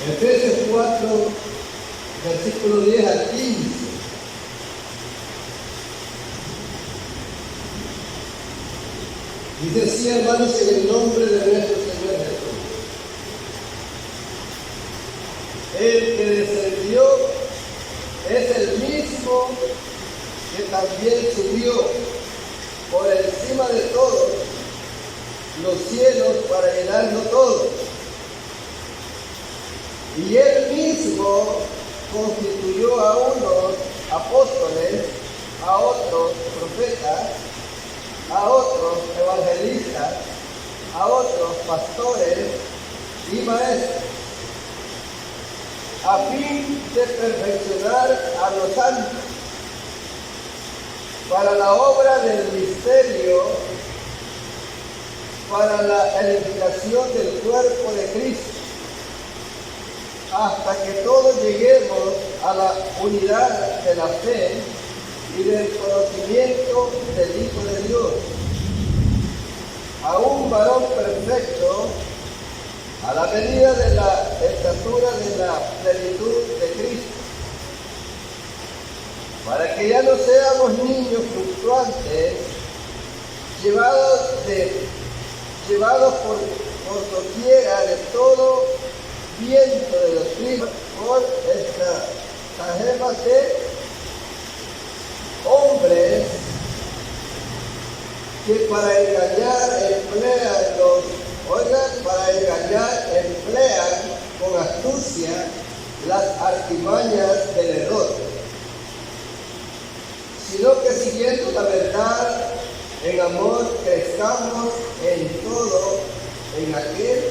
Efesios 4, versículo 10 al 15. Dice así, hermanos, en el nombre de nuestro Señor Jesús. El que descendió es el mismo que también subió por encima de todos los cielos para llenarlo todo. Y él mismo constituyó a unos apóstoles, a otros profetas, a otros evangelistas, a otros pastores y maestros, a fin de perfeccionar a los santos para la obra del misterio, para la edificación del cuerpo de Cristo, hasta que todos lleguemos a la unidad de la fe y del conocimiento del Hijo de Dios, a un varón perfecto, a la medida de la estatura de la plenitud de Cristo, para que ya no seamos niños fluctuantes, llevados por doquiera de todo viento de doctrina, por estratagemas de hombres que para engañar emplean con astucia las artimañas del error, sino que siguiendo la verdad en amor crezcamos en todo en aquel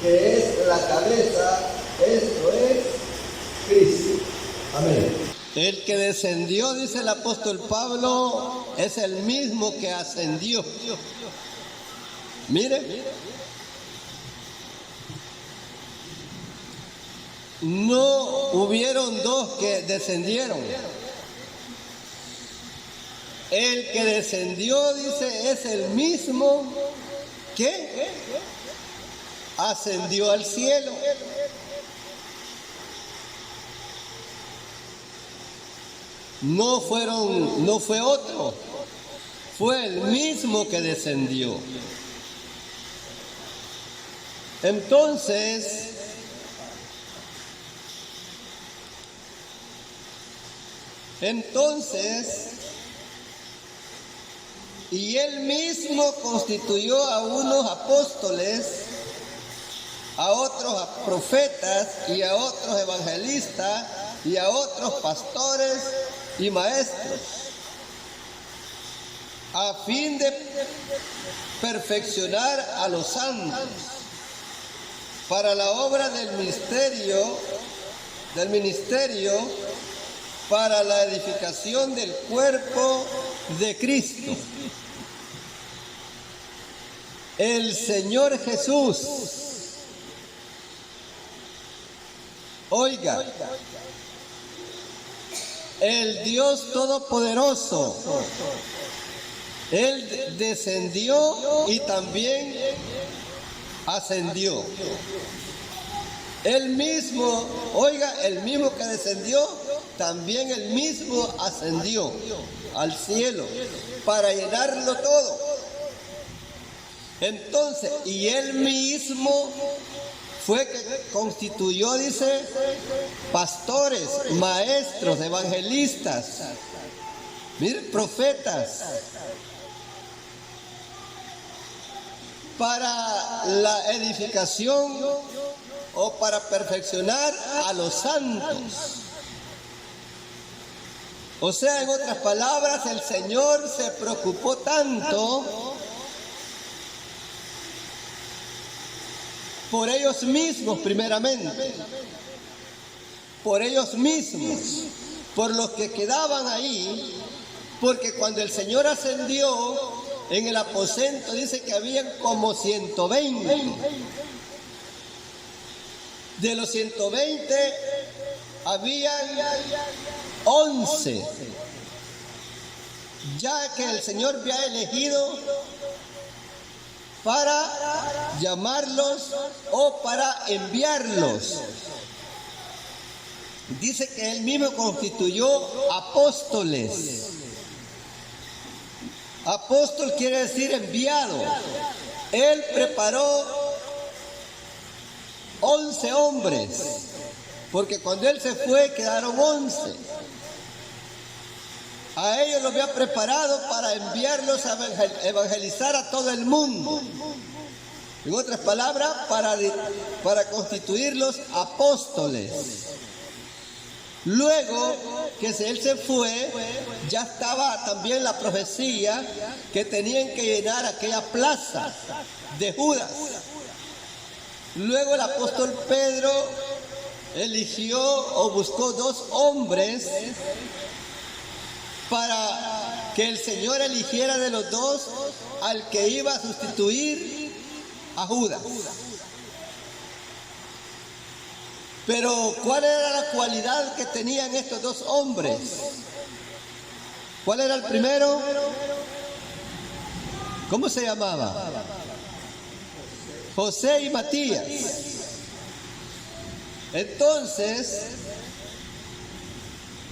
que es la cabeza, esto es Cristo. Amén. El que descendió, dice el apóstol Pablo, es el mismo que ascendió. Mire, no hubieron dos que descendieron. El que descendió, dice, es el mismo que ascendió al cielo. No fue otro, fue el mismo que descendió. Entonces, y él mismo constituyó a unos apóstoles, a otros profetas y a otros evangelistas y a otros pastores y maestros, a fin de perfeccionar a los santos para la obra del ministerio, para la edificación del cuerpo de Cristo. El Señor Jesús, oiga, el Dios Todopoderoso, Él descendió y también ascendió. Él mismo, oiga, el mismo que descendió, también el mismo ascendió al cielo para llenarlo todo. Entonces, y Él mismo fue que constituyó, dice, pastores, maestros, evangelistas, miren, profetas, para la edificación o para perfeccionar a los santos. O sea, en otras palabras, el Señor se preocupó tanto por ellos mismos primeramente, por ellos mismos, por los que quedaban ahí, porque cuando el Señor ascendió en el aposento dice que habían como 120. De los 120 habían 11, ya que el Señor había elegido para llamarlos o para enviarlos. Dice que él mismo constituyó apóstoles. Apóstol quiere decir enviado. Él preparó 11 hombres, porque cuando él se fue quedaron 11. A ellos los había preparado para enviarlos a evangelizar a todo el mundo. En otras palabras, para constituirlos apóstoles. Luego que él se fue, ya estaba también la profecía que tenían que llenar aquella plaza de Judas. Luego el apóstol Pedro eligió o buscó 2 hombres para que el Señor eligiera de los 2 al que iba a sustituir a Judas. Pero ¿cuál era la cualidad que tenían estos 2 hombres? ¿Cuál era el primero? ¿Cómo se llamaba? José y Matías. Entonces,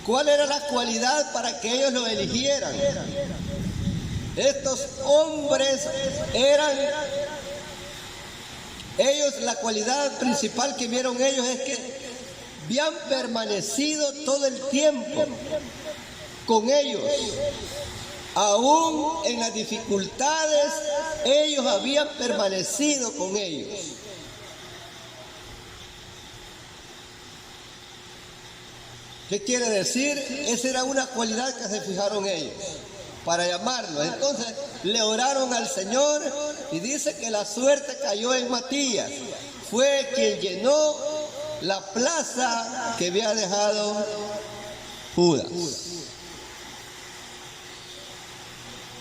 ¿cuál era la cualidad para que ellos lo eligieran? Estos hombres eran... la cualidad principal que vieron ellos es que habían permanecido todo el tiempo con ellos. Aún en las dificultades, ellos habían permanecido con ellos. ¿Qué quiere decir? Esa era una cualidad que se fijaron ellos para llamarlo. Entonces le oraron al Señor y dice que la suerte cayó en Matías. Fue quien llenó la plaza que había dejado Judas.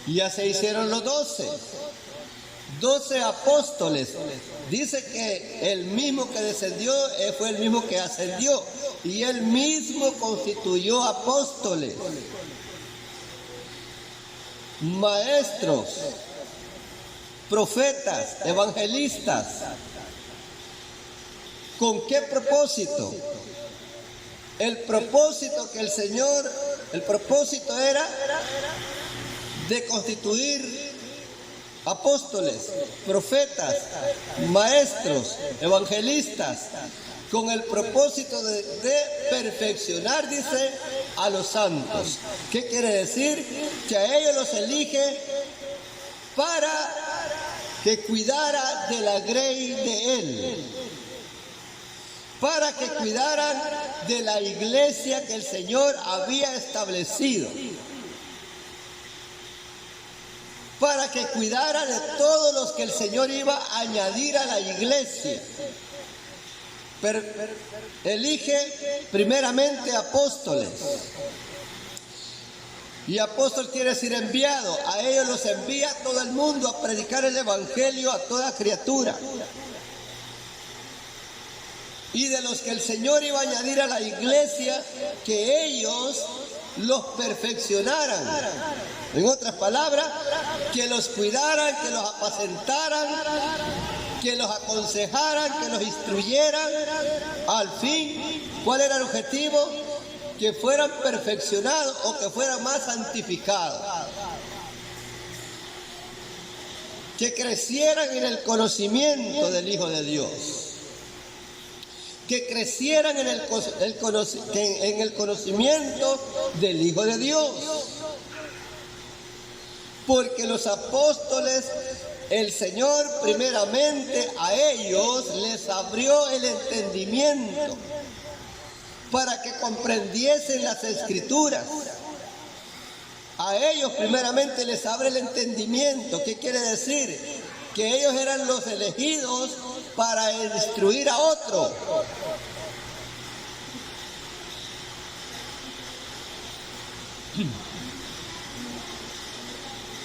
Y ya se hicieron los 12 apóstoles. Dice que el mismo que descendió fue el mismo que ascendió. Y él mismo constituyó apóstoles, maestros, profetas, evangelistas. ¿Con qué propósito? El propósito era de constituir apóstoles, profetas, maestros, evangelistas, con el propósito de perfeccionar, dice, a los santos. ¿Qué quiere decir? Que a ellos los elige para que cuidara de la grey de él, para que cuidaran de la iglesia que el Señor había establecido, para que cuidara de todos los que el Señor iba a añadir a la iglesia. Pero elige primeramente apóstoles. Y apóstol quiere decir enviado. A ellos los envía a todo el mundo a predicar el evangelio a toda criatura. Y de los que el Señor iba a añadir a la iglesia, que ellos los perfeccionaran. En otras palabras, que los cuidaran, que los apacentaran, que los aconsejaran, que los instruyeran. Al fin, ¿cuál era el objetivo? Que fueran perfeccionados o que fueran más santificados. Que crecieran en el conocimiento del Hijo de Dios. Que crecieran en el conocimiento del Hijo de Dios. Porque los apóstoles, el Señor primeramente a ellos les abrió el entendimiento para que comprendiesen las Escrituras. A ellos primeramente les abre el entendimiento. ¿Qué quiere decir? Que ellos eran los elegidos para instruir a otro.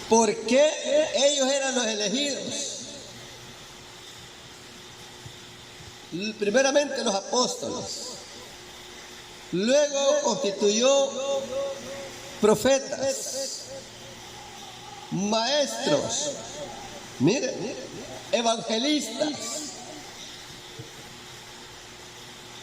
¿Por qué ellos eran los elegidos? Primeramente los apóstoles. Luego constituyó profetas, maestros. Miren, evangelistas.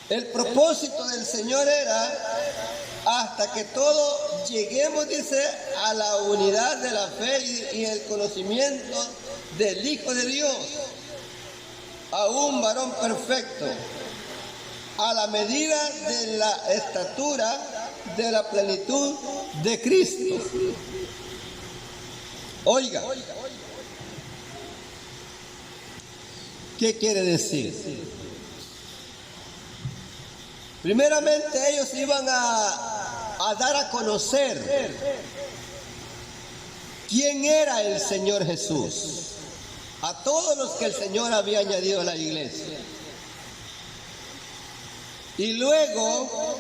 El propósito del Señor era hasta que todos lleguemos, dice, a la unidad de la fe y el conocimiento del Hijo de Dios, a un varón perfecto, a la medida de la estatura de la plenitud de Cristo. Oiga, ¿qué quiere decir? Primeramente ellos iban a dar a conocer quién era el Señor Jesús a todos los que el Señor había añadido a la iglesia. Y luego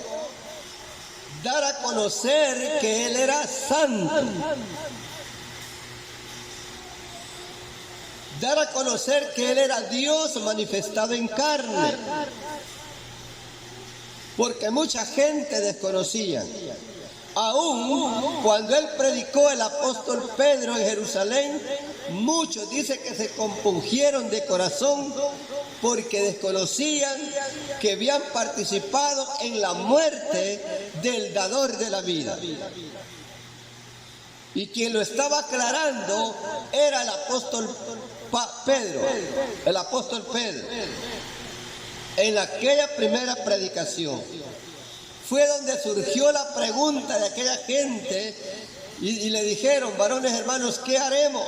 dar a conocer que Él era santo. Dar a conocer que Él era Dios manifestado en carne. Porque mucha gente desconocía. Aún cuando Él predicó el apóstol Pedro en Jerusalén, muchos dicen que se compungieron de corazón porque desconocían que habían participado en la muerte del dador de la vida. Y quien lo estaba aclarando era el apóstol Pedro, en aquella primera predicación. Fue donde surgió la pregunta de aquella gente y le dijeron, varones hermanos, ¿qué haremos?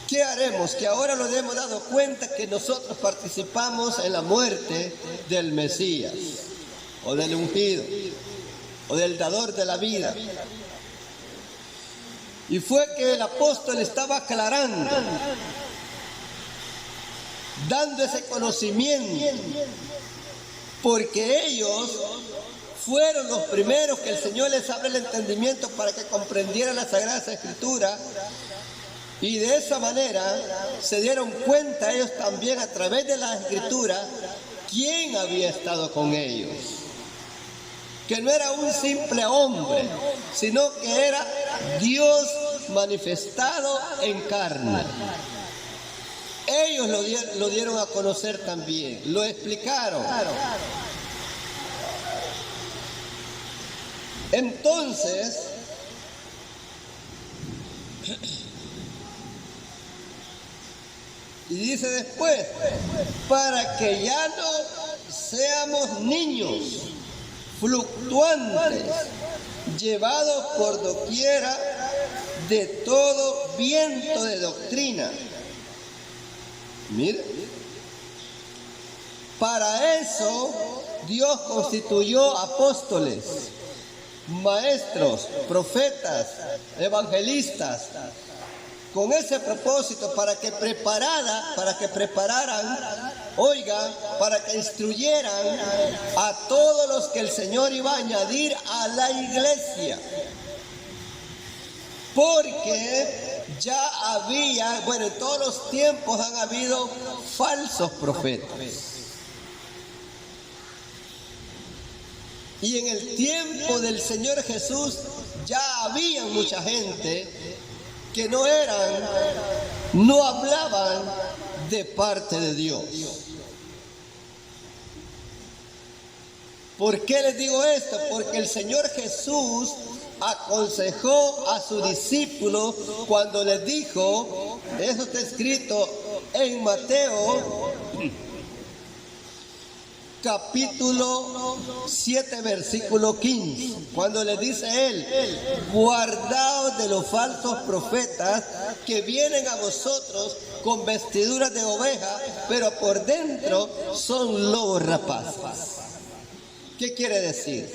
¿Qué haremos? Que ahora nos hemos dado cuenta que nosotros participamos en la muerte del Mesías, o del ungido, o del dador de la vida. Y fue que el apóstol estaba aclarando, dando ese conocimiento, porque ellos fueron los primeros que el Señor les abre el entendimiento para que comprendieran las Sagradas Escrituras, y de esa manera se dieron cuenta ellos también a través de la Escritura quién había estado con ellos, que no era un simple hombre, sino que era Dios manifestado en carne. Ellos lo dieron a conocer también, lo explicaron. Entonces, y dice después, para que ya no seamos niños fluctuantes, llevados por doquiera de todo viento de doctrina. Mire, para eso Dios constituyó apóstoles, maestros, profetas, evangelistas, con ese propósito para que prepararan, para que instruyeran a todos los que el Señor iba a añadir a la iglesia. Porque ya había, en todos los tiempos han habido falsos profetas. Y en el tiempo del Señor Jesús ya había mucha gente que no hablaban de parte de Dios. ¿Por qué les digo esto? Porque el Señor Jesús aconsejó a sus discípulos cuando les dijo, eso está escrito en Mateo capítulo 7 versículo 15, cuando les dice Él, guardaos de los falsos profetas que vienen a vosotros con vestiduras de oveja, pero por dentro son lobos rapaces. ¿Qué quiere decir?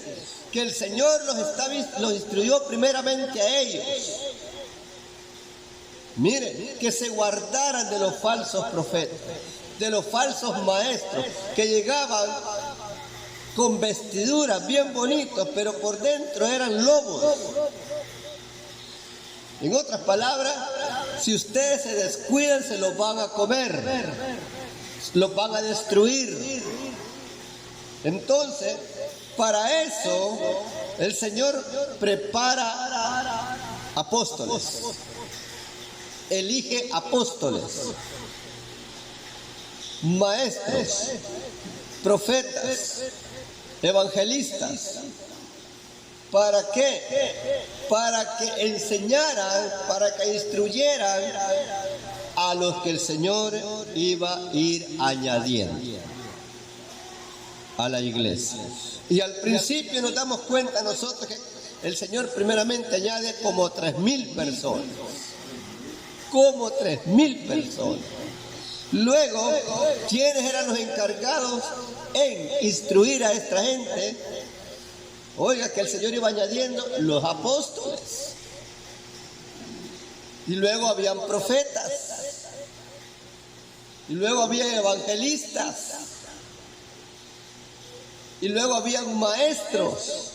Que el Señor los instruyó primeramente a ellos. Miren, que se guardaran de los falsos profetas, de los falsos maestros, que llegaban con vestiduras bien bonitos, pero por dentro eran lobos. En otras palabras, si ustedes se descuidan, se los van a comer, los van a destruir. Entonces, para eso, el Señor prepara apóstoles, elige apóstoles, maestros, profetas, evangelistas. ¿Para qué? Para que enseñaran, para que instruyeran a los que el Señor iba a ir añadiendo a la iglesia. Y al principio nos damos cuenta nosotros que el Señor primeramente añade como 3,000 personas. Como 3,000 personas. Luego, ¿quiénes eran los encargados en instruir a esta gente? Oiga, que el Señor iba añadiendo los apóstoles. Y luego habían profetas. Y luego había evangelistas. Y luego habían maestros.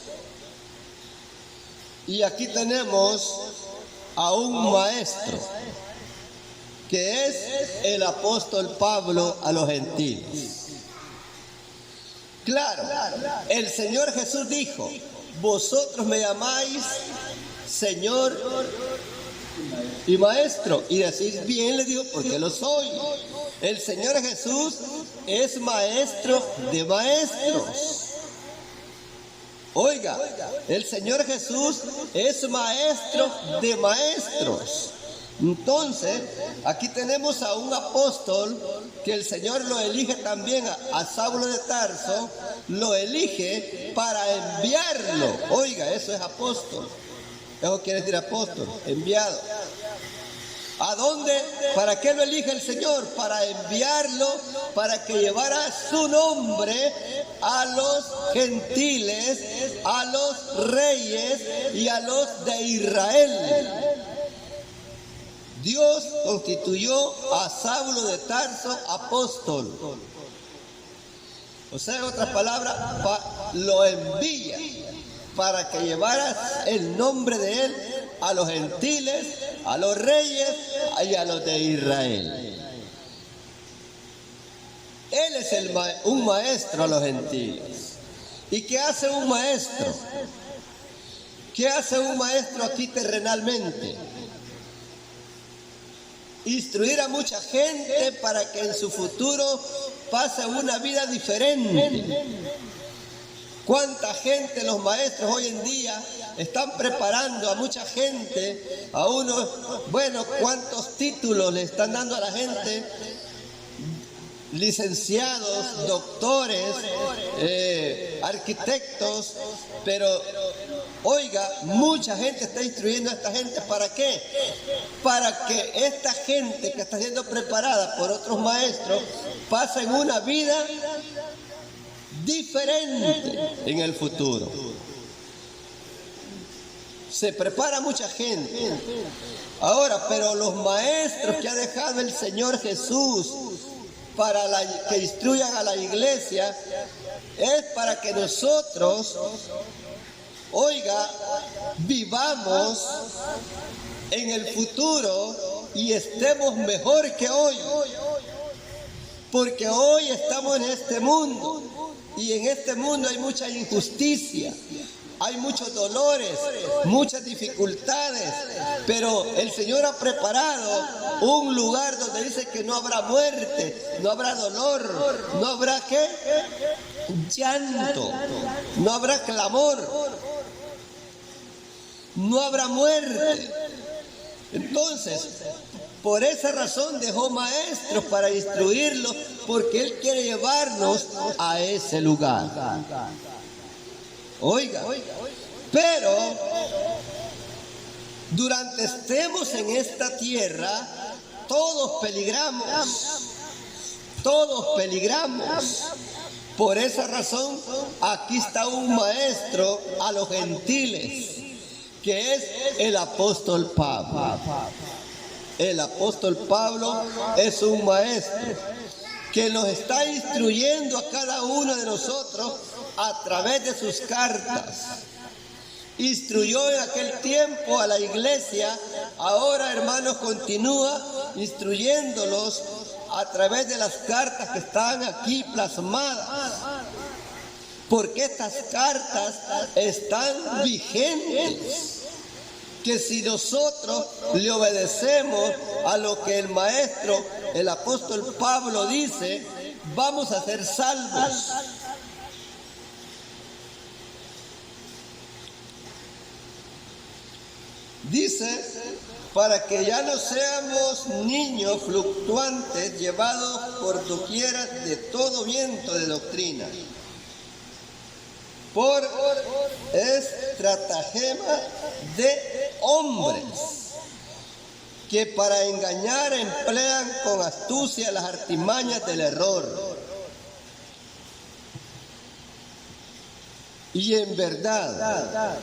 Y aquí tenemos a un maestro, que es el apóstol Pablo a los gentiles. Claro, el Señor Jesús dijo: vosotros me llamáis Señor y Maestro. Y decís bien, le digo, porque lo soy. El Señor Jesús es maestro de maestros. Oiga, el Señor Jesús es maestro de maestros. Entonces, aquí tenemos a un apóstol que el Señor lo elige también a Saulo de Tarso, lo elige para enviarlo. Oiga, eso es apóstol. Eso quiere decir apóstol, enviado. ¿A dónde? ¿Para qué lo elige el Señor? Para enviarlo, para que llevara su nombre a los gentiles, a los reyes y a los de Israel. Dios constituyó a Saulo de Tarso apóstol. O sea, en otras palabras, lo envía para que llevara el nombre de él a los gentiles, a los reyes y a los de Israel. Él es un maestro a los gentiles. ¿Y qué hace un maestro? ¿Qué hace un maestro aquí terrenalmente? Instruir a mucha gente para que en su futuro pase una vida diferente. ¿Cuánta gente los maestros hoy en día están preparando a mucha gente? A unos, bueno, ¿cuántos títulos le están dando a la gente? Licenciados, doctores, arquitectos, pero oiga, mucha gente está instruyendo a esta gente. ¿Para qué? Para que esta gente que está siendo preparada por otros maestros pasen una vida diferente en el futuro. Se prepara mucha gente. Ahora, pero los maestros que ha dejado el Señor Jesús para que instruyan a la iglesia es para que nosotros, oiga, vivamos en el futuro y estemos mejor que hoy. Porque hoy estamos en este mundo y en este mundo hay mucha injusticia, hay muchos dolores, muchas dificultades, pero el Señor ha preparado un lugar donde dice que no habrá muerte, no habrá dolor, no habrá ¿qué? Llanto, no habrá clamor, no habrá muerte. Entonces, por esa razón dejó maestros para instruirlos, porque Él quiere llevarnos a ese lugar. Oiga, pero durante estemos en esta tierra, todos peligramos. Por esa razón, aquí está un maestro a los gentiles, que es el apóstol Pablo. El apóstol Pablo es un maestro que nos está instruyendo a cada uno de nosotros a través de sus cartas. Instruyó en aquel tiempo a la iglesia, ahora, hermanos, continúa instruyéndolos a través de las cartas que están aquí plasmadas. Porque estas cartas están vigentes. que si nosotros le obedecemos a lo que el maestro, el apóstol Pablo dice, vamos a ser salvos. Dice, para que ya no seamos niños fluctuantes llevados por doquiera de todo viento de doctrina, por estratagema de hombres que para engañar emplean con astucia las artimañas del error. Y en verdad,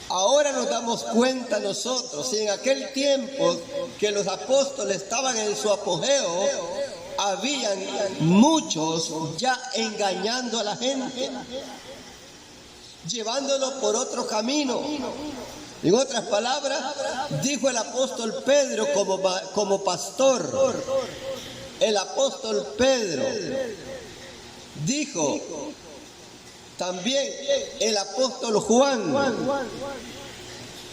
ahora nos damos cuenta nosotros, si en aquel tiempo que los apóstoles estaban en su apogeo, habían muchos ya engañando a la gente, llevándolo por otro camino. En otras palabras, dijo el apóstol Pedro como pastor, el apóstol Pedro dijo también el apóstol Juan.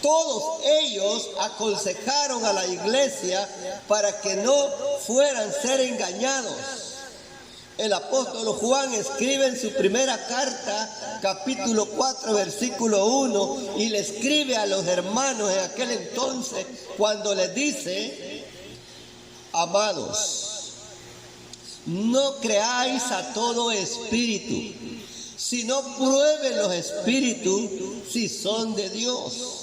Todos ellos aconsejaron a la iglesia para que no fueran ser engañados. El apóstol Juan escribe en su primera carta, capítulo 4, versículo 1, y le escribe a los hermanos en aquel entonces cuando les dice: amados, no creáis a todo espíritu, sino prueben los espíritus si son de Dios.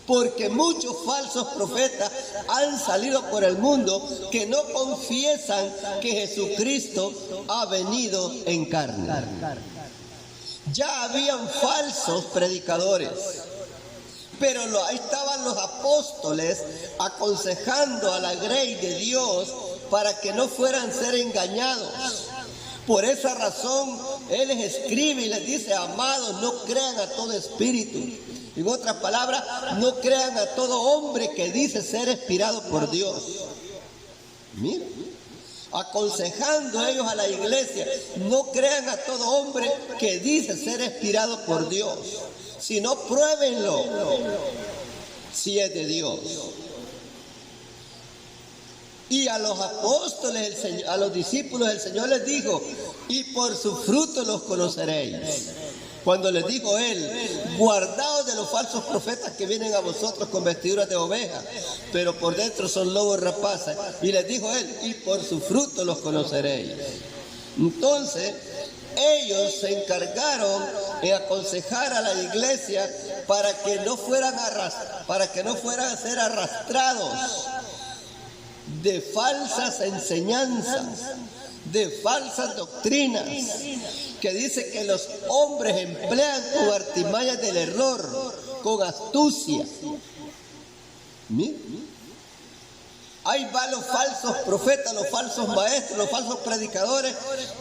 Porque muchos falsos profetas han salido por el mundo que no confiesan que Jesucristo ha venido en carne. Ya habían falsos predicadores, pero ahí estaban los apóstoles aconsejando a la grey de Dios para que no fueran ser engañados. Por esa razón, Él les escribe y les dice: amados, no crean a todo espíritu. En otras palabras, no crean a todo hombre que dice ser inspirado por Dios. Mira, aconsejando ellos a la iglesia: no crean a todo hombre que dice ser inspirado por Dios, sino pruébenlo si es de Dios. Y a los apóstoles, a los discípulos, el Señor les dijo: y por su fruto los conoceréis. Cuando les dijo Él: guardaos de los falsos profetas que vienen a vosotros con vestiduras de oveja, pero por dentro son lobos rapaces. Y les dijo Él: y por su fruto los conoceréis. Entonces, ellos se encargaron de aconsejar a la iglesia para que no fueran a ser arrastrados de falsas enseñanzas, de falsas doctrinas, que dice que los hombres emplean con artimañas del error, con astucia. Mira, ahí van los falsos profetas, los falsos maestros, los falsos predicadores,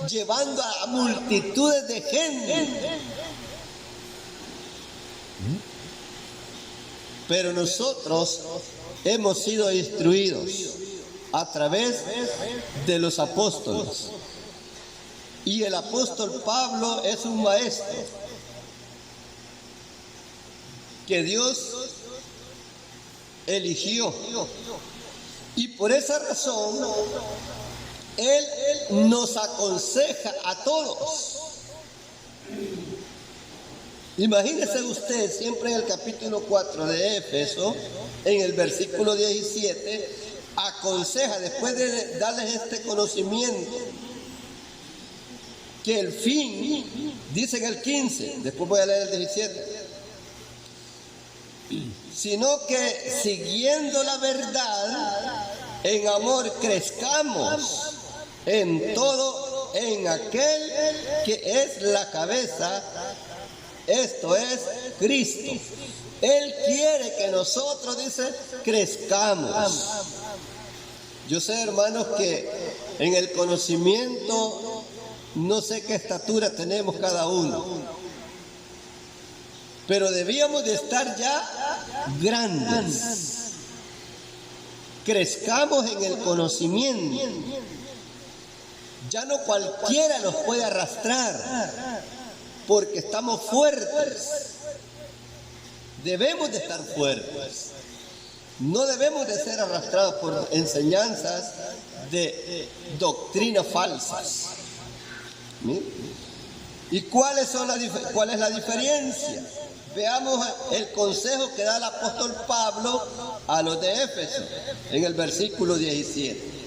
llevando a multitudes de gente. Pero nosotros hemos sido instruidos a través de los apóstoles. Y el apóstol Pablo es un maestro que Dios eligió. Y por esa razón, Él nos aconseja a todos. Imagínese usted, siempre en el capítulo 4 de Éfeso, en el versículo 17, aconseja, después de darles este conocimiento, que el fin, dice en el 15, después voy a leer el 17, sino que siguiendo la verdad, en amor crezcamos en todo, en aquel que es la cabeza, esto es Cristo. Él quiere que nosotros, dice, crezcamos. Yo sé, hermanos, que en el conocimiento no sé qué estatura tenemos cada uno, pero debíamos de estar ya grandes. Crezcamos en el conocimiento. Ya no cualquiera nos puede arrastrar. porque estamos fuertes. Debemos de estar fuertes. No debemos de ser arrastrados por enseñanzas de doctrinas falsas. ¿Y cuál es la diferencia? Veamos el consejo que da el apóstol Pablo a los de Éfeso en el versículo 17.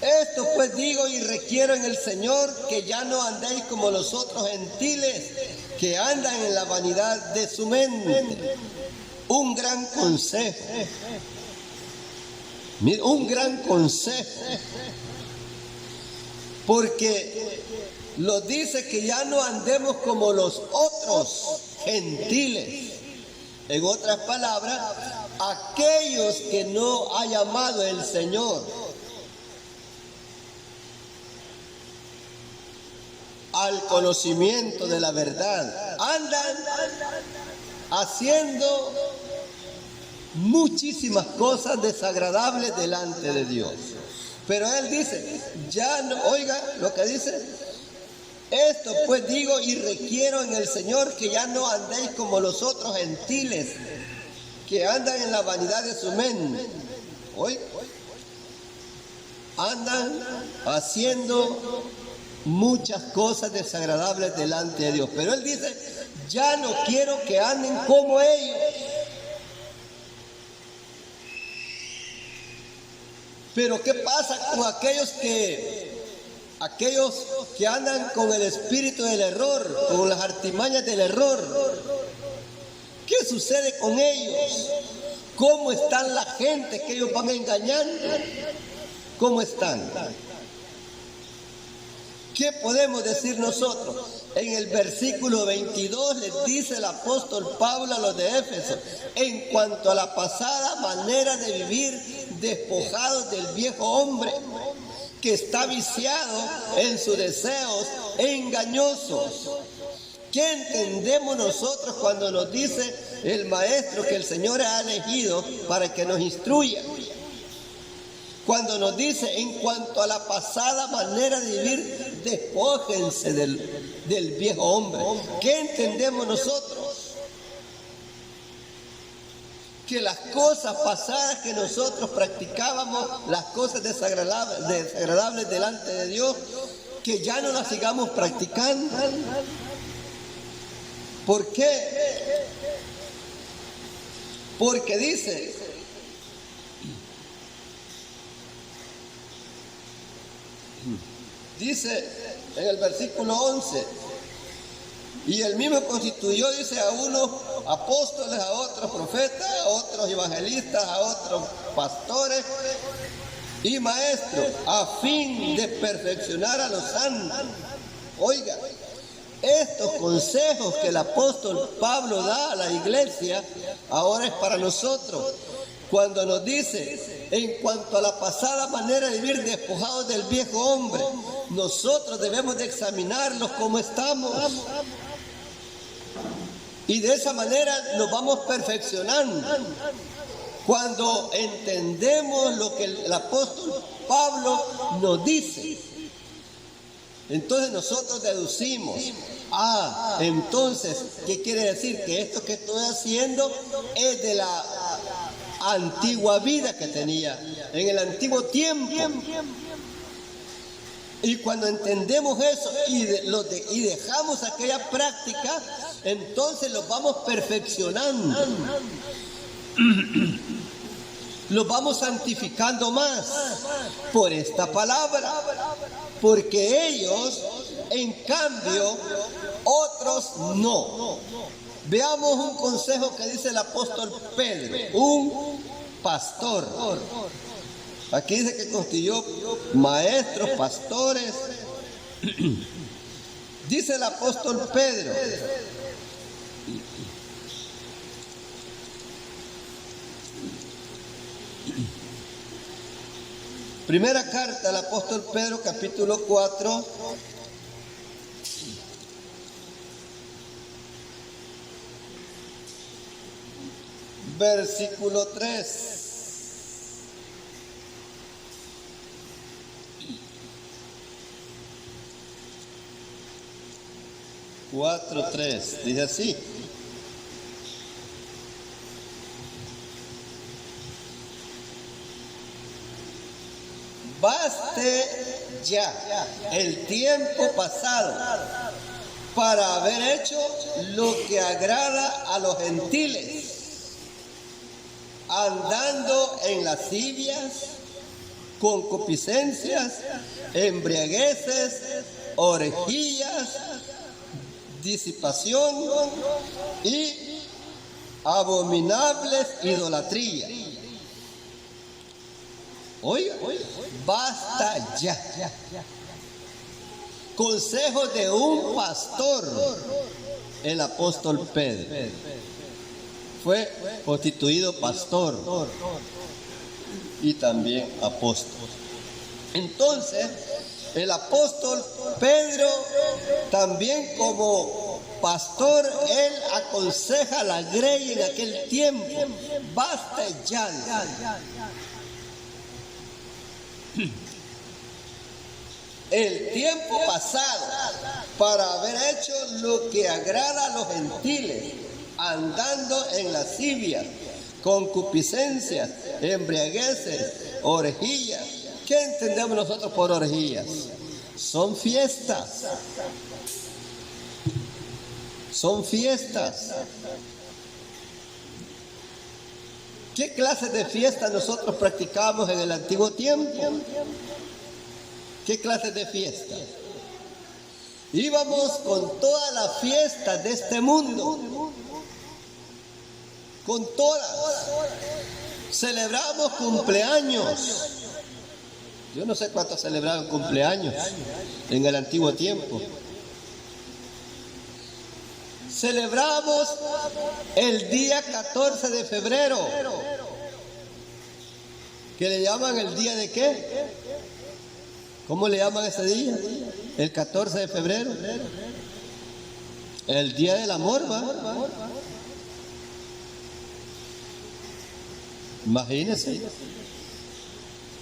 Esto pues digo y requiero en el Señor que ya no andéis como los otros gentiles que andan en la vanidad de su mente. Un gran consejo. Un gran consejo. Porque nos dice que ya no andemos como los otros gentiles. En otras palabras, aquellos que no ha llamado el Señor al conocimiento de la verdad. Andan haciendo muchísimas cosas desagradables delante de Dios. Pero Él dice, ya no, oiga lo que dice, esto pues digo y requiero en el Señor que ya no andéis como los otros gentiles que andan en la vanidad de su mente. Oiga, andan haciendo muchas cosas desagradables delante de Dios. Pero Él dice, ya no quiero que anden como ellos. Pero ¿qué pasa con aquellos que andan con el espíritu del error, con las artimañas del error? ¿Qué sucede con ellos? ¿Cómo están la gente que ellos van engañando? ¿Cómo están? ¿Qué podemos decir nosotros? En el versículo 22 les dice el apóstol Pablo a los de Éfeso, en cuanto a la pasada manera de vivir, despojados del viejo hombre, que está viciado en sus deseos engañosos. ¿Qué entendemos nosotros cuando nos dice el maestro que el Señor ha elegido para que nos instruya? Cuando nos dice, en cuanto a la pasada manera de vivir, despójense del viejo hombre. ¿Qué entendemos nosotros? Que las cosas pasadas que nosotros practicábamos, las cosas desagradables delante de Dios, que ya no las sigamos practicando. ¿Por qué? Porque dice, en el versículo 11, y él mismo constituyó, dice, a unos apóstoles, a otros profetas, a otros evangelistas, a otros pastores y maestros, a fin de perfeccionar a los santos. Oiga, estos consejos que el apóstol Pablo da a la iglesia, ahora es para nosotros. Cuando nos dice, en cuanto a la pasada manera de vivir despojados del viejo hombre, nosotros debemos de examinarlos como estamos. Y de esa manera nos vamos perfeccionando. Cuando entendemos lo que el apóstol Pablo nos dice, entonces nosotros deducimos, entonces, ¿qué quiere decir? Que esto que estoy haciendo es de la antigua vida que tenía, en el antiguo tiempo. Y cuando entendemos eso y dejamos aquella práctica, entonces los vamos perfeccionando, los vamos santificando más por esta palabra, porque ellos, en cambio, otros no. Veamos un consejo que dice el apóstol Pedro, un pastor. Aquí dice que constituyó maestros, pastores. Dice el apóstol Pedro, primera carta al apóstol Pedro, capítulo 4, versículo 3. 4:3. Dice así. Baste ya el tiempo pasado para haber hecho lo que agrada a los gentiles, andando en lascivias, concupiscencias, embriagueces, orgías, disipación y abominables idolatrías. Oiga, basta ya. Consejo de un pastor, el apóstol Pedro. Fue constituido pastor y también apóstol. Entonces, el apóstol Pedro, también como pastor, él aconseja a la grey en aquel tiempo: basta ya. El tiempo pasado para haber hecho lo que agrada a los gentiles, andando en lascivias, concupiscencias, embriagueces, orgías. ¿Qué entendemos nosotros por orgías? Son fiestas. Son fiestas. ¿Qué clase de fiestas nosotros practicamos en el antiguo tiempo? ¿Qué clase de fiestas? Íbamos con todas las fiestas de este mundo. Con todas. Celebramos cumpleaños. Yo no sé cuántos celebraban cumpleaños en el antiguo tiempo. Celebramos el día 14 de febrero, que le llaman el día de qué. ¿Cómo le llaman ese día? El 14 de febrero. El día del amor, ¿va? Imagínense.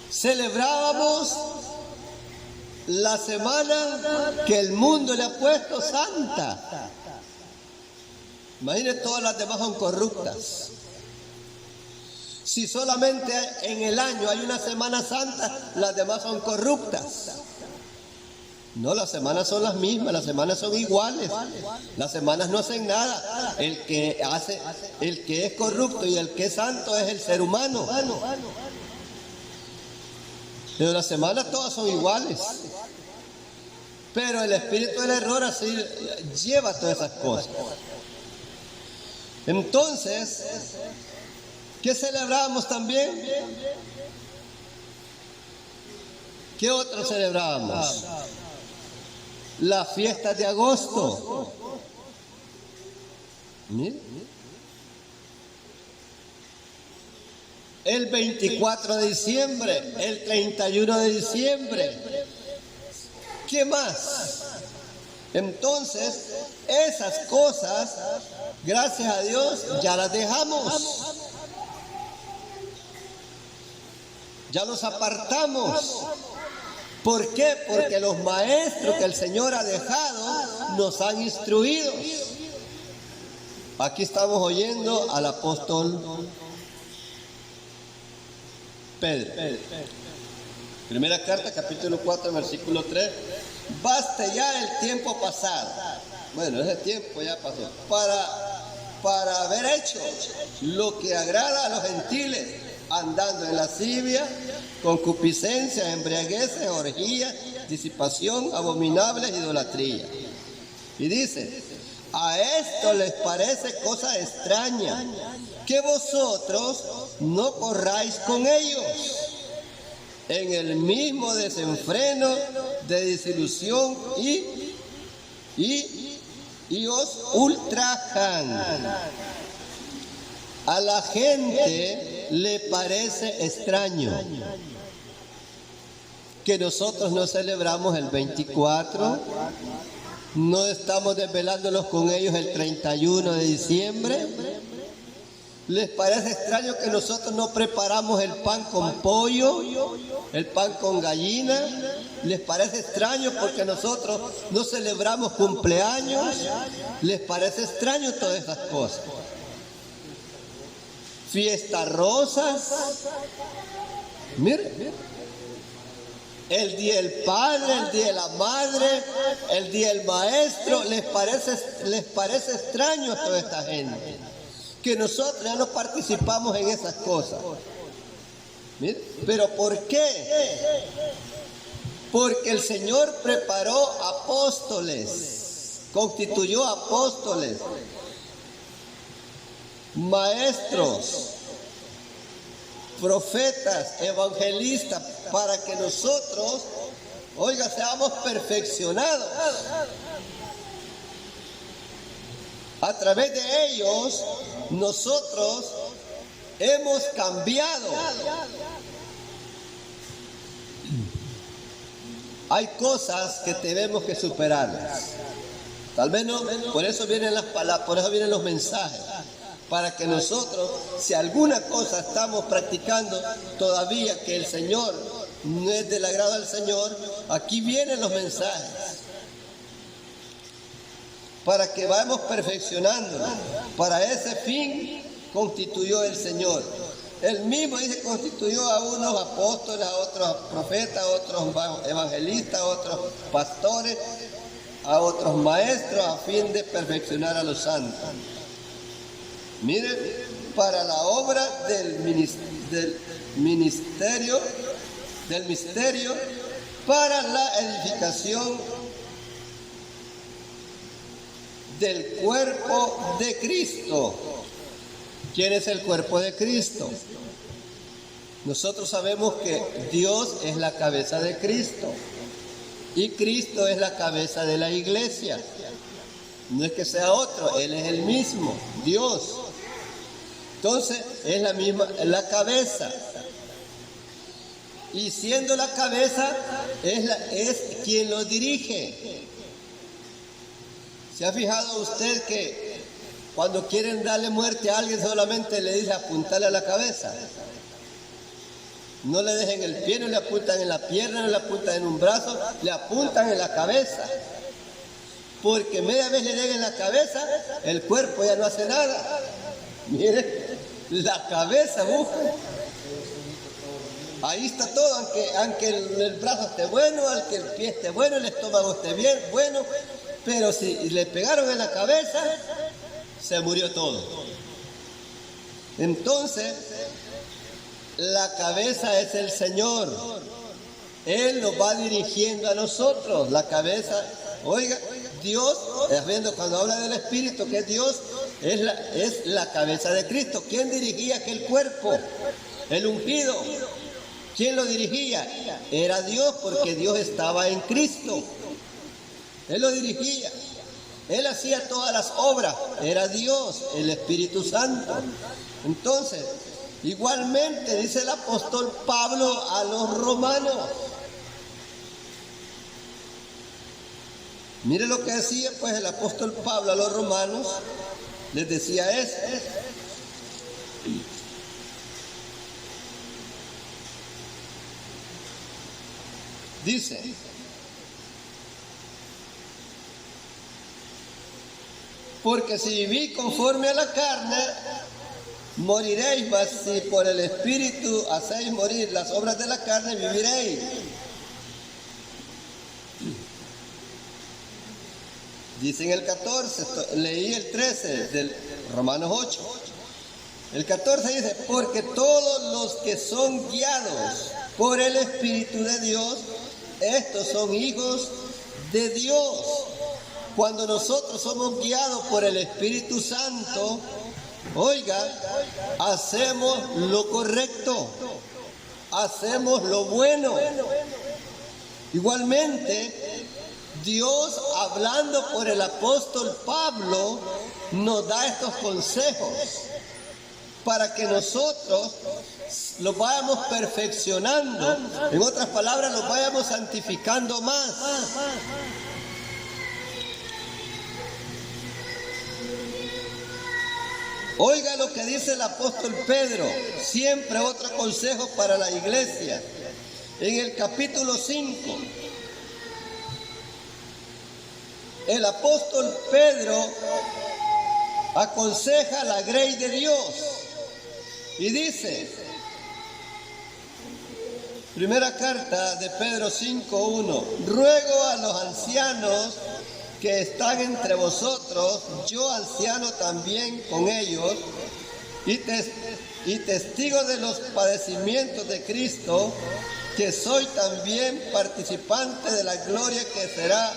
Celebrábamos la semana que el mundo le ha puesto santa. Imagínense, todas las demás son corruptas. Si solamente en el año hay una semana santa, las demás son corruptas. No, las semanas son las mismas, las semanas son iguales. Las semanas no hacen nada. El que es corrupto y el que es santo es el ser humano. Pero las semanas todas son iguales. Pero el espíritu del error así lleva todas esas cosas. Entonces, ¿qué celebramos también? ¿Qué otro celebramos? Las fiestas de agosto. Miren. El 24 de diciembre, el 31 de diciembre. ¿Qué más? Entonces, esas cosas, gracias a Dios, ya las dejamos. Ya los apartamos. ¿Por qué? Porque los maestros que el Señor ha dejado nos han instruido. Aquí estamos oyendo al apóstol Pedro. Primera carta, capítulo 4, versículo 3. Baste ya el tiempo pasado. Bueno, ese tiempo ya pasó. Para haber hecho lo que agrada a los gentiles, andando en lascivia, concupiscencia, embriagueces, orgías, disipación, abominables, idolatría. Y dice: a esto les parece cosa extraña que vosotros no corráis con ellos en el mismo desenfreno de desilusión y os ultrajan. A la gente le parece extraño que nosotros no celebramos el 24, no estamos desvelándonos con ellos el 31 de diciembre, ¿Les parece extraño que nosotros no preparamos el pan con pollo, el pan con gallina? ¿Les parece extraño porque nosotros no celebramos cumpleaños? ¿Les parece extraño todas esas cosas? Fiestas rosas. Miren, el día del padre, el día de la madre, el día del maestro. ¿Les parece extraño a toda esta gente que nosotros ya no participamos en esas cosas? ¿Miren? ¿Pero por qué? Porque el Señor preparó apóstoles, constituyó apóstoles, maestros, profetas, evangelistas, para que nosotros, seamos perfeccionados. A través de ellos, nosotros hemos cambiado. Hay cosas que tenemos que superarlas. Tal vez no, por eso vienen las palabras, por eso vienen los mensajes. Para que nosotros, si alguna cosa estamos practicando todavía que el Señor no es del agrado del Señor, aquí vienen los mensajes. Para que vayamos perfeccionándonos. Para ese fin constituyó el Señor. Él mismo dice, constituyó a unos apóstoles, a otros profetas, a otros evangelistas, a otros pastores, a otros maestros, a fin de perfeccionar a los santos. Miren, para la obra del misterio, para la edificación del cuerpo de Cristo. ¿Quién es el cuerpo de Cristo? Nosotros sabemos que Dios es la cabeza de Cristo y Cristo es la cabeza de la iglesia. No es que sea otro, Él es el mismo, Dios. Entonces, es la misma, la cabeza. Y siendo la cabeza, es quien lo dirige. ¿Se ha fijado usted que cuando quieren darle muerte a alguien solamente le dice apuntarle a la cabeza? No le dejen el pie, no le apuntan en la pierna, no le apuntan en un brazo, le apuntan en la cabeza. Porque media vez le den en la cabeza, el cuerpo ya no hace nada. Mire, la cabeza, ahí está todo, aunque el brazo esté bueno, aunque el pie esté bueno, el estómago esté bien, bueno, pero si le pegaron en la cabeza, se murió todo. Entonces, la cabeza es el Señor. Él nos va dirigiendo a nosotros. La cabeza, Dios, viendo cuando habla del Espíritu, que Dios es la cabeza de Cristo. ¿Quién dirigía aquel cuerpo? El ungido. ¿Quién lo dirigía? Era Dios, porque Dios estaba en Cristo. Él lo dirigía. Él hacía todas las obras. Era Dios, el Espíritu Santo. Entonces, igualmente dice el apóstol Pablo a los romanos. Mire lo que decía pues el apóstol Pablo a los romanos. Les decía eso. Dice: porque si vivís conforme a la carne, moriréis, mas si por el Espíritu hacéis morir las obras de la carne, viviréis. Dice en el 14, leí el 13 del Romanos 8. El 14 dice: porque todos los que son guiados por el Espíritu de Dios, estos son hijos de Dios. Cuando nosotros somos guiados por el Espíritu Santo, hacemos lo correcto, hacemos lo bueno. Igualmente, Dios, hablando por el apóstol Pablo, nos da estos consejos para que nosotros los vayamos perfeccionando. En otras palabras, los vayamos santificando más. Oiga lo que dice el apóstol Pedro, siempre otro consejo para la iglesia. En el capítulo 5, el apóstol Pedro aconseja la grey de Dios y dice, primera carta de Pedro 5:1, ruego a los ancianos que están entre vosotros, yo anciano también con ellos, y testigo de los padecimientos de Cristo, que soy también participante de la gloria que será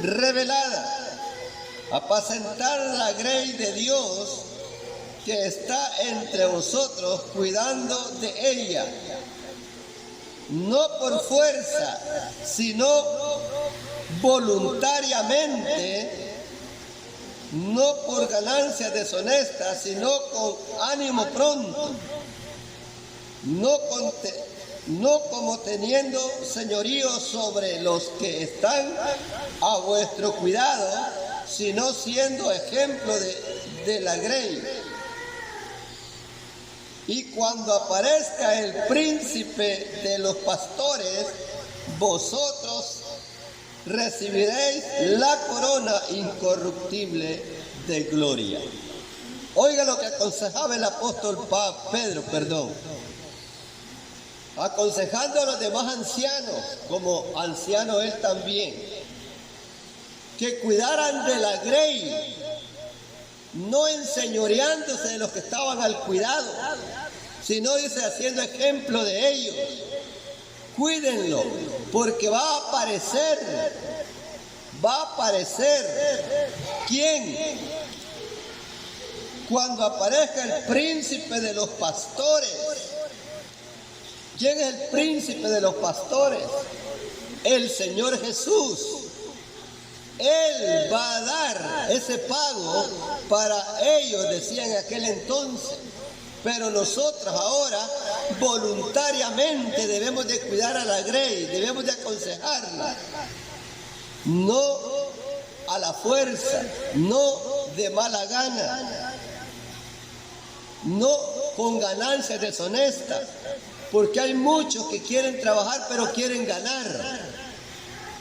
revelada. Apacentar la grey de Dios que está entre vosotros, cuidando de ella, no por fuerza, sino voluntariamente, no por ganancias deshonestas, sino con ánimo pronto, no como teniendo señorío sobre los que están a vuestro cuidado, sino siendo ejemplo de la grey. Y cuando aparezca el príncipe de los pastores, vosotros recibiréis la corona incorruptible de gloria. Oiga lo que aconsejaba el apóstol Pedro, aconsejando a los demás ancianos, como anciano él también, que cuidaran de la grey, no enseñoreándose de los que estaban al cuidado, sino dice haciendo ejemplo de ellos. Cuídenlo, porque va a aparecer, ¿quién? Cuando aparezca el príncipe de los pastores. ¿Quién es el príncipe de los pastores? El Señor Jesús. Él va a dar ese pago para ellos, decían en aquel entonces. Pero nosotros ahora voluntariamente debemos de cuidar a la grey, debemos de aconsejarla. No a la fuerza, no de mala gana, no con ganancias deshonestas, porque hay muchos que quieren trabajar pero quieren ganar.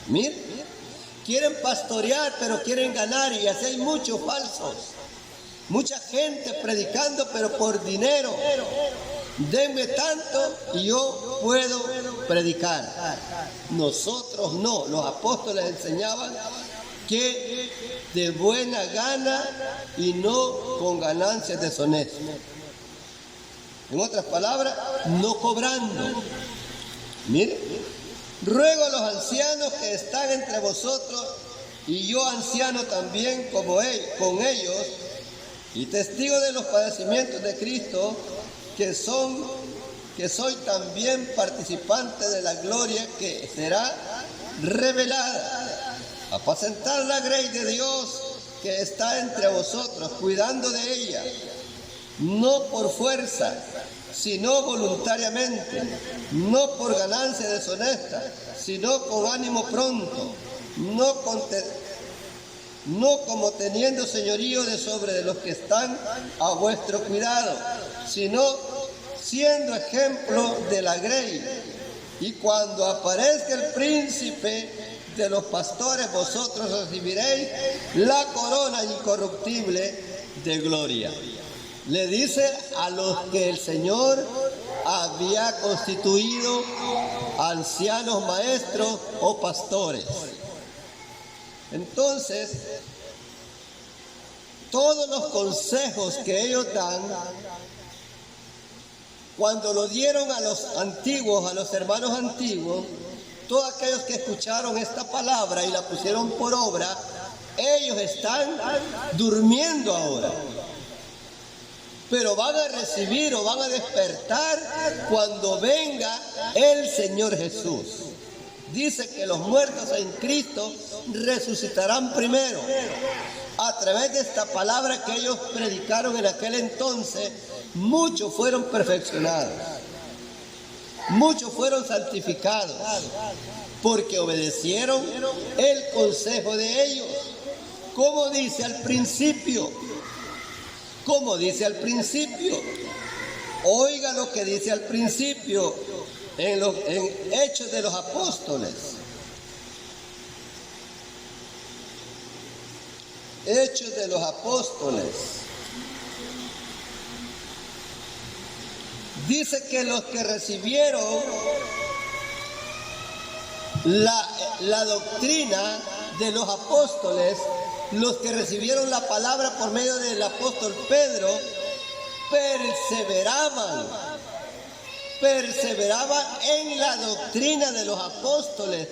Miren, quieren pastorear pero quieren ganar, y así hay muchos falsos. Mucha gente predicando pero por dinero. Denme tanto y yo puedo predicar. Nosotros no, los apóstoles enseñaban que de buena gana y no con ganancias deshonestas. En otras palabras, no cobrando. Mire, ruego a los ancianos que están entre vosotros, y yo anciano también como con ellos, y testigo de los padecimientos de Cristo, que soy también participante de la gloria que será revelada. Apacentar la grey de Dios que está entre vosotros, cuidando de ella, no por fuerza, sino voluntariamente, no por ganancia deshonesta, sino con ánimo pronto, no como teniendo señorío de sobre los que están a vuestro cuidado, sino siendo ejemplo de la grey. Y cuando aparezca el príncipe de los pastores, vosotros recibiréis la corona incorruptible de gloria. Le dice a los que el Señor había constituido ancianos, maestros o pastores. Entonces, todos los consejos que ellos dan, cuando lo dieron a los antiguos, a los hermanos antiguos, todos aquellos que escucharon esta palabra y la pusieron por obra, ellos están durmiendo ahora. Pero van a recibir o van a despertar cuando venga el Señor Jesús. Dice que los muertos en Cristo resucitarán primero. A través de esta palabra que ellos predicaron en aquel entonces, muchos fueron perfeccionados. Muchos fueron santificados porque obedecieron el consejo de ellos. Como dice al principio, como dice al principio. Oiga lo que dice al principio en Hechos de los Apóstoles. Hechos de los Apóstoles. Dice que los que recibieron la doctrina de los apóstoles, los que recibieron la palabra por medio del apóstol Pedro, perseveraban en la doctrina de los apóstoles.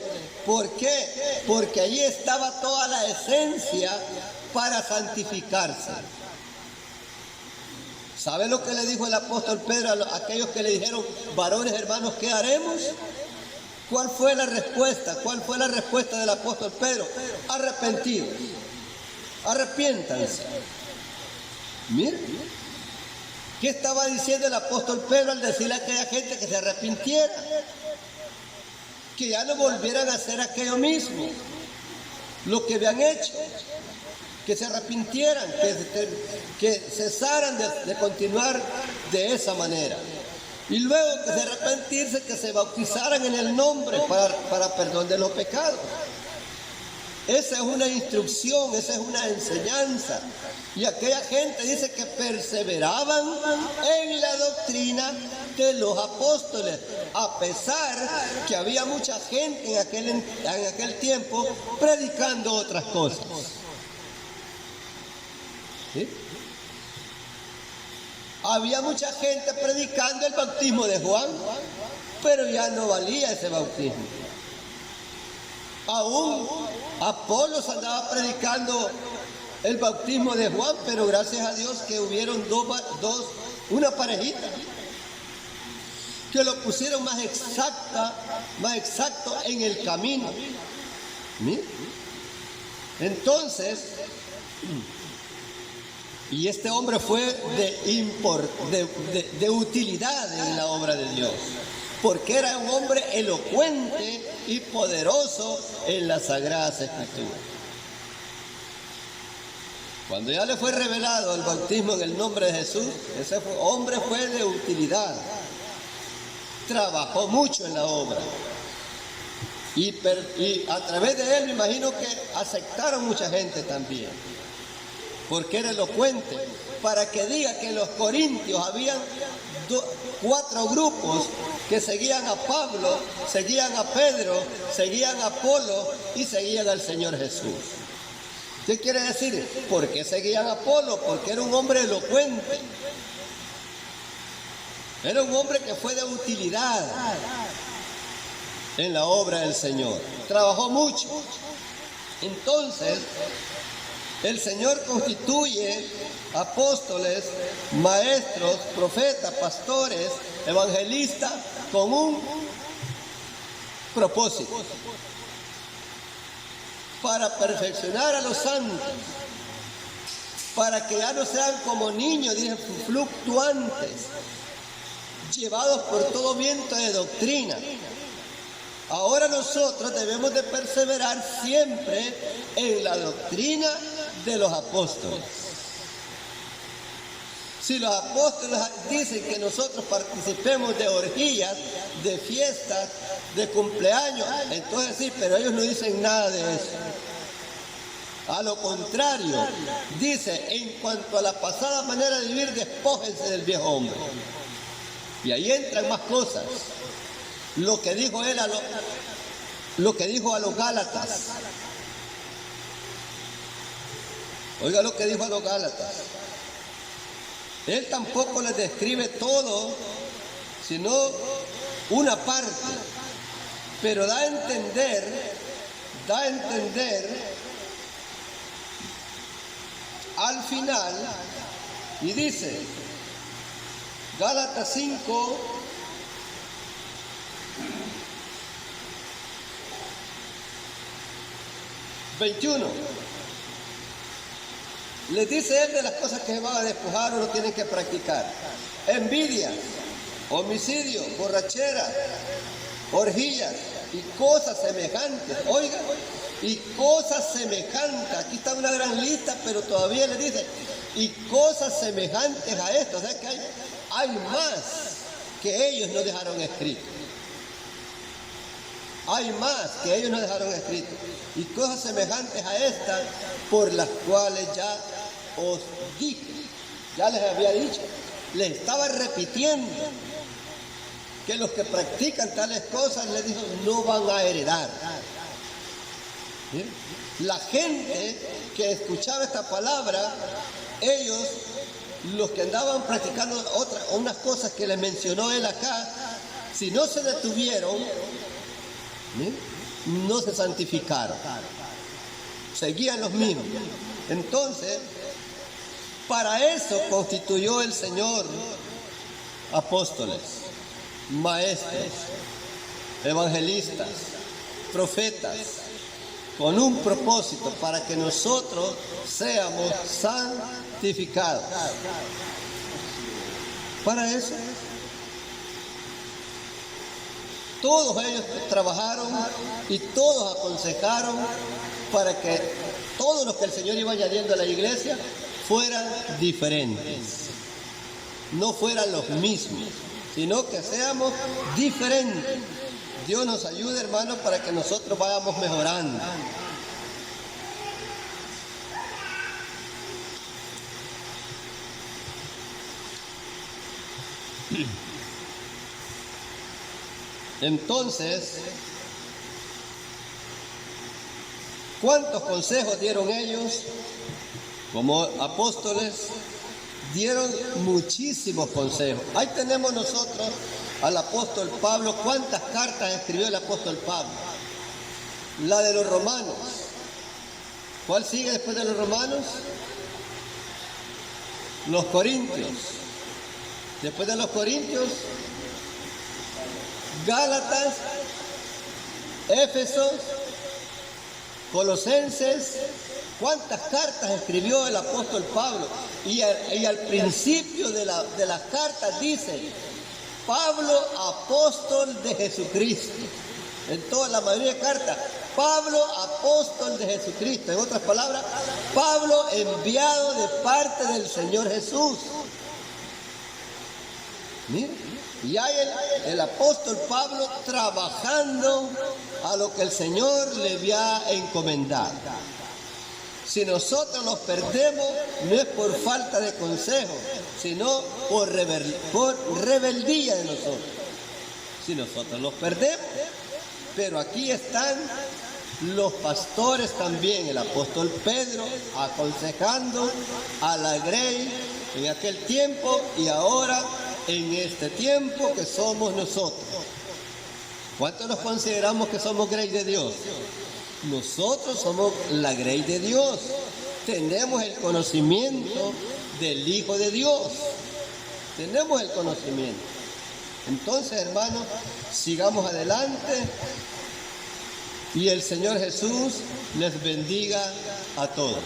¿Por qué? Porque allí estaba toda la esencia para santificarse. ¿Sabe lo que le dijo el apóstol Pedro a aquellos que le dijeron, varones hermanos, ¿qué haremos? ¿Cuál fue la respuesta? ¿Cuál fue la respuesta del apóstol Pedro? Arrepentidos. Arrepiéntanse. Miren, ¿qué estaba diciendo el apóstol Pedro al decirle a aquella gente que se arrepintiera? Que ya no volvieran a hacer aquello mismo, lo que habían hecho. Que se arrepintieran, que cesaran de continuar de esa manera. Y luego de arrepentirse, que se bautizaran en el nombre para perdón de los pecados. Esa es una instrucción, esa es una enseñanza. Y aquella gente dice que perseveraban en la doctrina de los apóstoles, a pesar que había mucha gente en aquel tiempo predicando otras cosas. ¿Sí? Había mucha gente predicando el bautismo de Juan, pero ya no valía ese bautismo. Aún Apolos andaba predicando el bautismo de Juan, pero gracias a Dios que hubieron una parejita que lo pusieron más exacto en el camino. ¿Sí? Entonces, y este hombre fue de utilidad en la obra de Dios, porque era un hombre elocuente y poderoso en las Sagradas Escrituras. Cuando ya le fue revelado el bautismo en el nombre de Jesús, ese hombre fue de utilidad. Trabajó mucho en la obra. Y a través de él me imagino que aceptaron mucha gente también, porque era elocuente, para que diga que en los Corintios habían 4 grupos que seguían a Pablo, seguían a Pedro, seguían a Apolo y seguían al Señor Jesús. ¿Qué quiere decir? ¿Por qué seguían a Apolo? Porque era un hombre elocuente. Era un hombre que fue de utilidad en la obra del Señor. Trabajó mucho. Entonces, el Señor constituye apóstoles, maestros, profetas, pastores, evangelistas con un propósito: para perfeccionar a los santos, para que ya no sean como niños, dicen, fluctuantes, llevados por todo viento de doctrina. Ahora nosotros debemos de perseverar siempre en la doctrina de los apóstoles. Si los apóstoles dicen que nosotros participemos de orgías, de fiestas, de cumpleaños, entonces sí, pero ellos no dicen nada de eso. A lo contrario, dice, en cuanto a la pasada manera de vivir, despójense del viejo hombre. Y ahí entran más cosas. Lo que dijo él lo que dijo a los Gálatas. Oiga lo que dijo a los Gálatas. Él tampoco les describe todo, sino una parte, pero da a entender al final, y dice, Gálatas 5, ...21... les dice él de las cosas que se van a despojar o no tienen que practicar: envidia, homicidio, borrachera, orgías y cosas semejantes. Oiga, y cosas semejantes. Aquí está una gran lista, pero todavía le dice y cosas semejantes a esto. O sea que hay más que ellos no dejaron escrito. Hay más que ellos no dejaron escrito. Y cosas semejantes a estas, por las cuales ya os dije, ya les había dicho, les estaba repitiendo que los que practican tales cosas, les dijo, no van a heredar. ¿Sí? La gente que escuchaba esta palabra, ellos, los que andaban practicando unas cosas que les mencionó él acá, si no se detuvieron, ¿sí?, no se santificaron, seguían los mismos. Entonces, para eso constituyó el Señor apóstoles, maestros, evangelistas, profetas, con un propósito, para que nosotros seamos santificados. Para eso, todos ellos trabajaron y todos aconsejaron para que todos los que el Señor iba añadiendo a la iglesia fueran diferentes, no fueran los mismos, sino que seamos diferentes. Dios nos ayude, hermanos, para que nosotros vayamos mejorando. Entonces, ¿cuántos consejos dieron ellos? Como apóstoles, dieron muchísimos consejos. Ahí tenemos nosotros al apóstol Pablo. ¿Cuántas cartas escribió el apóstol Pablo? La de los romanos. ¿Cuál sigue después de los romanos? Los corintios. Después de los corintios, Gálatas, Éfesos, Colosenses. ¿Cuántas cartas escribió el apóstol Pablo? Y al principio de las cartas dice, Pablo, apóstol de Jesucristo. En toda la mayoría de cartas, Pablo, apóstol de Jesucristo. En otras palabras, Pablo, enviado de parte del Señor Jesús. Miren, y hay el apóstol Pablo trabajando a lo que el Señor le había encomendado. Si nosotros nos perdemos, no es por falta de consejo, sino por rebeldía de nosotros. Si nosotros nos perdemos, pero aquí están los pastores también, el apóstol Pedro aconsejando a la grey en aquel tiempo y ahora en este tiempo que somos nosotros. ¿Cuántos nos consideramos que somos grey de Dios? Nosotros somos la grey de Dios. Tenemos el conocimiento del Hijo de Dios. Tenemos el conocimiento. Entonces, hermanos, sigamos adelante y el Señor Jesús les bendiga a todos.